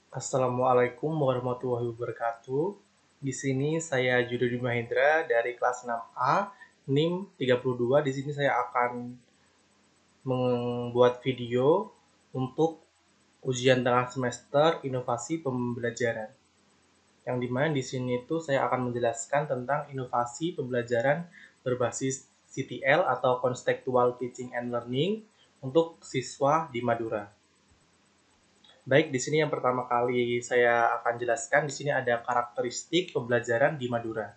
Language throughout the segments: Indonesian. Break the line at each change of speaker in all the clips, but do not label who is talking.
Assalamualaikum warahmatullahi wabarakatuh. Di sini saya Judodi Mahendra dari kelas 6A, NIM 32. Di sini saya akan membuat video untuk ujian tengah semester inovasi pembelajaran. Yang dimana di sini itu saya akan menjelaskan tentang inovasi pembelajaran berbasis CTL atau Contextual Teaching and Learning untuk siswa di Madura. Baik, di sini yang pertama kali saya akan jelaskan, di sini ada karakteristik pembelajaran di Madura.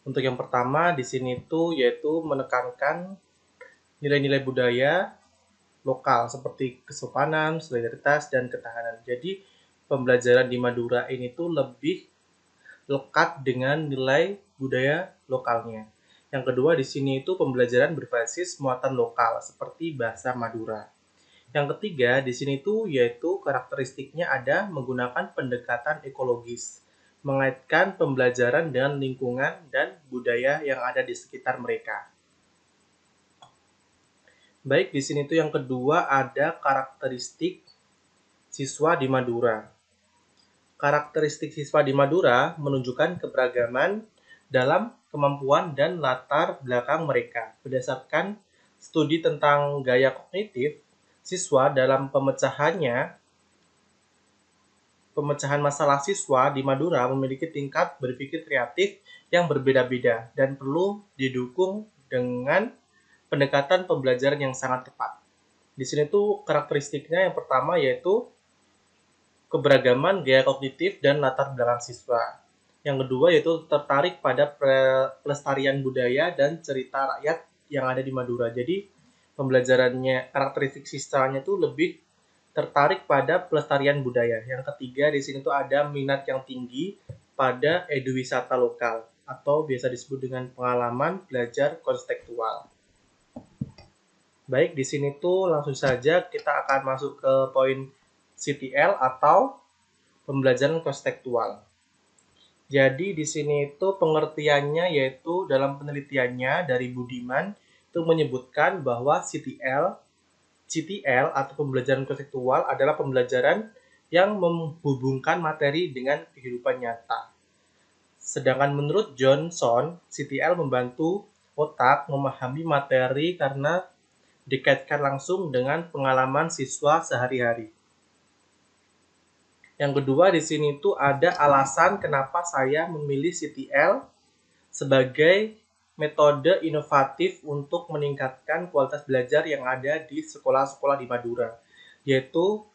Untuk yang pertama, di sini itu yaitu menekankan nilai-nilai budaya lokal seperti kesopanan, solidaritas, dan ketahanan. Jadi, pembelajaran di Madura ini tuh lebih lekat dengan nilai budaya lokalnya. Yang kedua, di sini itu pembelajaran berbasis muatan lokal seperti bahasa Madura. Yang ketiga, di sini tuh yaitu karakteristiknya ada menggunakan pendekatan ekologis, mengaitkan pembelajaran dengan lingkungan dan budaya yang ada di sekitar mereka. Baik, di sini tuh yang kedua ada karakteristik siswa di Madura. Karakteristik siswa di Madura menunjukkan keberagaman dalam kemampuan dan latar belakang mereka. Berdasarkan studi tentang gaya kognitif, siswa dalam pemecahan masalah siswa di Madura memiliki tingkat berpikir kreatif yang berbeda-beda dan perlu didukung dengan pendekatan pembelajaran yang sangat tepat. Di sini tuh karakteristiknya yang pertama yaitu keberagaman gaya kognitif dan latar belakang siswa. Yang kedua yaitu tertarik pada pelestarian budaya dan cerita rakyat yang ada di Madura. Jadi pembelajarannya, karakteristik siswanya itu lebih tertarik pada pelestarian budaya. Yang ketiga di sini tuh ada minat yang tinggi pada eduwisata lokal atau biasa disebut dengan pengalaman belajar kontekstual. Baik, di sini tuh langsung saja kita akan masuk ke poin CTL atau pembelajaran kontekstual. Jadi di sini itu pengertiannya yaitu dalam penelitiannya dari Budiman itu menyebutkan bahwa CTL atau pembelajaran konseptual adalah pembelajaran yang menghubungkan materi dengan kehidupan nyata. Sedangkan menurut Johnson, CTL membantu otak memahami materi karena dikaitkan langsung dengan pengalaman siswa sehari-hari. Yang kedua di sini tuh ada alasan kenapa saya memilih CTL sebagai metode inovatif untuk meningkatkan kualitas belajar yang ada di sekolah-sekolah di Madura. Yaitu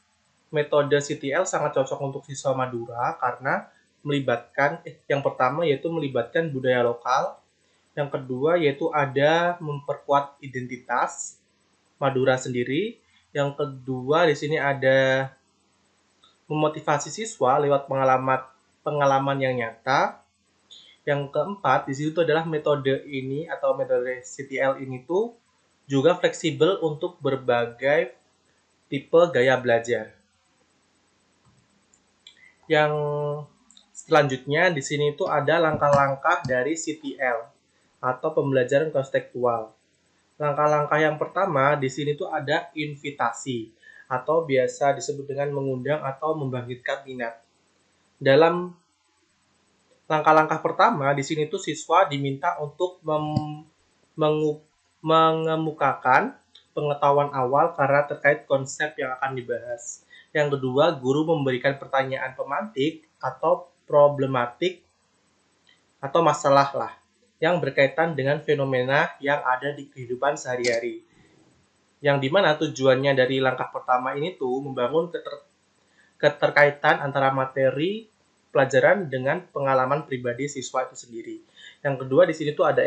metode CTL sangat cocok untuk siswa Madura karena melibatkan yang pertama yaitu melibatkan budaya lokal, yang kedua yaitu ada memperkuat identitas Madura sendiri, yang kedua di sini ada memotivasi siswa lewat pengalaman yang nyata. Yang keempat, di situ adalah metode ini atau metode CTL ini tuh juga fleksibel untuk berbagai tipe gaya belajar. Yang selanjutnya di sini tuh ada langkah-langkah dari CTL atau pembelajaran kontekstual. Langkah-langkah yang pertama di sini tuh ada invitasi atau biasa disebut dengan mengundang atau membangkitkan minat. Dalam langkah-langkah pertama di sini tuh siswa diminta untuk mengemukakan pengetahuan awal karena terkait konsep yang akan dibahas. Yang kedua, guru memberikan pertanyaan pemantik atau problematik atau masalah lah yang berkaitan dengan fenomena yang ada di kehidupan sehari-hari. Yang dimana tujuannya dari langkah pertama ini tuh membangun keterkaitan antara materi pelajaran dengan pengalaman pribadi siswa itu sendiri. Yang kedua di sini tuh ada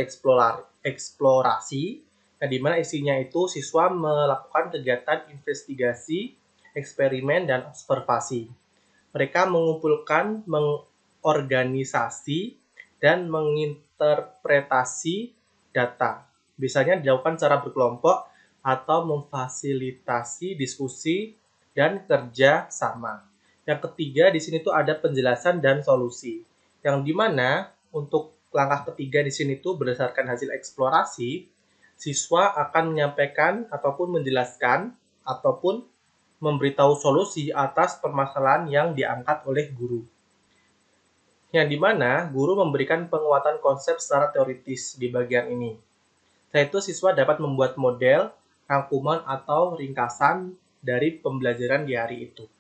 eksplorasi, yang dimana isinya itu siswa melakukan kegiatan investigasi, eksperimen, dan observasi. Mereka mengumpulkan, mengorganisasi, dan menginterpretasi data. Biasanya dilakukan secara berkelompok atau memfasilitasi diskusi dan kerja sama. Yang ketiga di sini tuh ada penjelasan dan solusi. Yang dimana untuk langkah ketiga di sini tuh berdasarkan hasil eksplorasi, siswa akan menyampaikan ataupun menjelaskan ataupun memberitahu solusi atas permasalahan yang diangkat oleh guru. Yang dimana guru memberikan penguatan konsep secara teoritis di bagian ini. Yaitu siswa dapat membuat model, rangkuman, atau ringkasan dari pembelajaran di hari itu.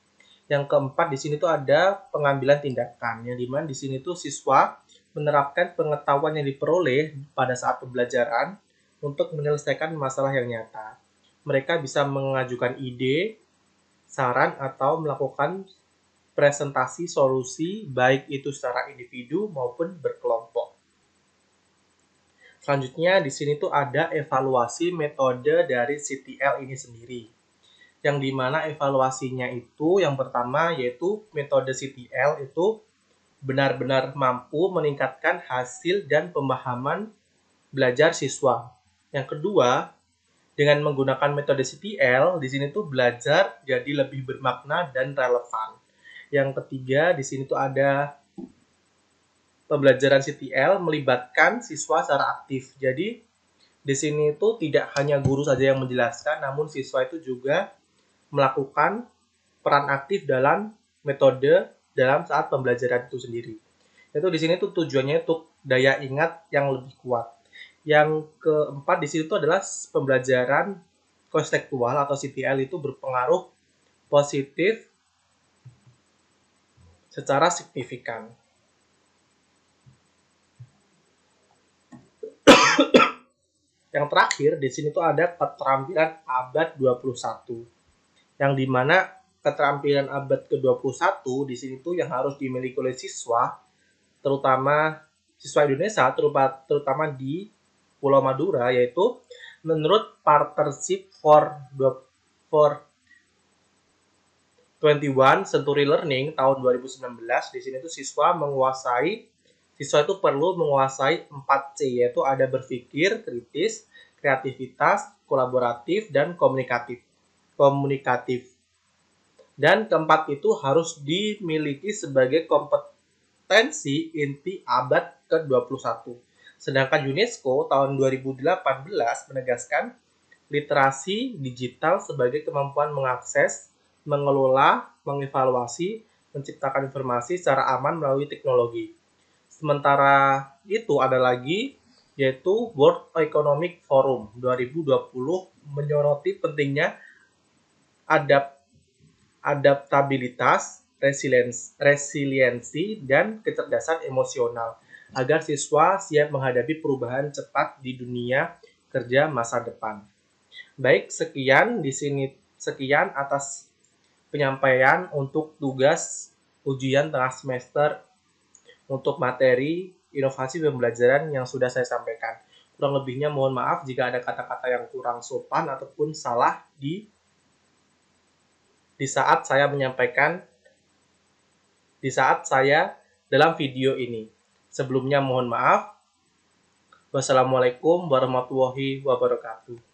Yang keempat di sini tuh ada pengambilan tindakan, yang dimana di sini tuh siswa menerapkan pengetahuan yang diperoleh pada saat pembelajaran untuk menyelesaikan masalah yang nyata. Mereka bisa mengajukan ide, saran, atau melakukan presentasi solusi baik itu secara individu maupun berkelompok. Selanjutnya di sini tuh ada evaluasi metode dari CTL ini sendiri. Yang dimana evaluasinya itu yang pertama yaitu metode CTL itu benar-benar mampu meningkatkan hasil dan pemahaman belajar siswa. Yang kedua, dengan menggunakan metode CTL, di sini tuh belajar jadi lebih bermakna dan relevan. Yang ketiga, di sini tuh ada pembelajaran CTL melibatkan siswa secara aktif. Jadi, di sini tuh tidak hanya guru saja yang menjelaskan, namun siswa itu juga melakukan peran aktif dalam metode dalam saat pembelajaran itu sendiri. Itu di sini tuh tujuannya untuk daya ingat yang lebih kuat. Yang keempat di situ adalah pembelajaran konseptual atau CTL itu berpengaruh positif secara signifikan. Yang terakhir di sini tuh ada keterampilan abad 21. Yang dimana keterampilan abad ke-21 di sini tuh yang harus dimiliki oleh siswa, terutama siswa Indonesia, terutama di Pulau Madura, yaitu menurut Partnership for 21 Century Learning tahun 2019, di sini tuh siswa itu perlu menguasai 4C, yaitu ada berpikir kritis, kreativitas, kolaboratif, dan komunikatif. Dan keempat itu harus dimiliki sebagai kompetensi inti abad ke-21. Sedangkan UNESCO tahun 2018 menegaskan literasi digital sebagai kemampuan mengakses, mengelola, mengevaluasi, menciptakan informasi secara aman melalui teknologi. Sementara itu ada lagi yaitu World Economic Forum 2020 menyoroti pentingnya adaptabilitas, resiliensi, dan kecerdasan emosional agar siswa siap menghadapi perubahan cepat di dunia kerja masa depan. Baik, sekian atas penyampaian untuk tugas ujian tengah semester untuk materi inovasi pembelajaran yang sudah saya sampaikan. Kurang lebihnya mohon maaf jika ada kata-kata yang kurang sopan ataupun salah di saat saya dalam video ini. Sebelumnya mohon maaf. Wassalamualaikum warahmatullahi wabarakatuh.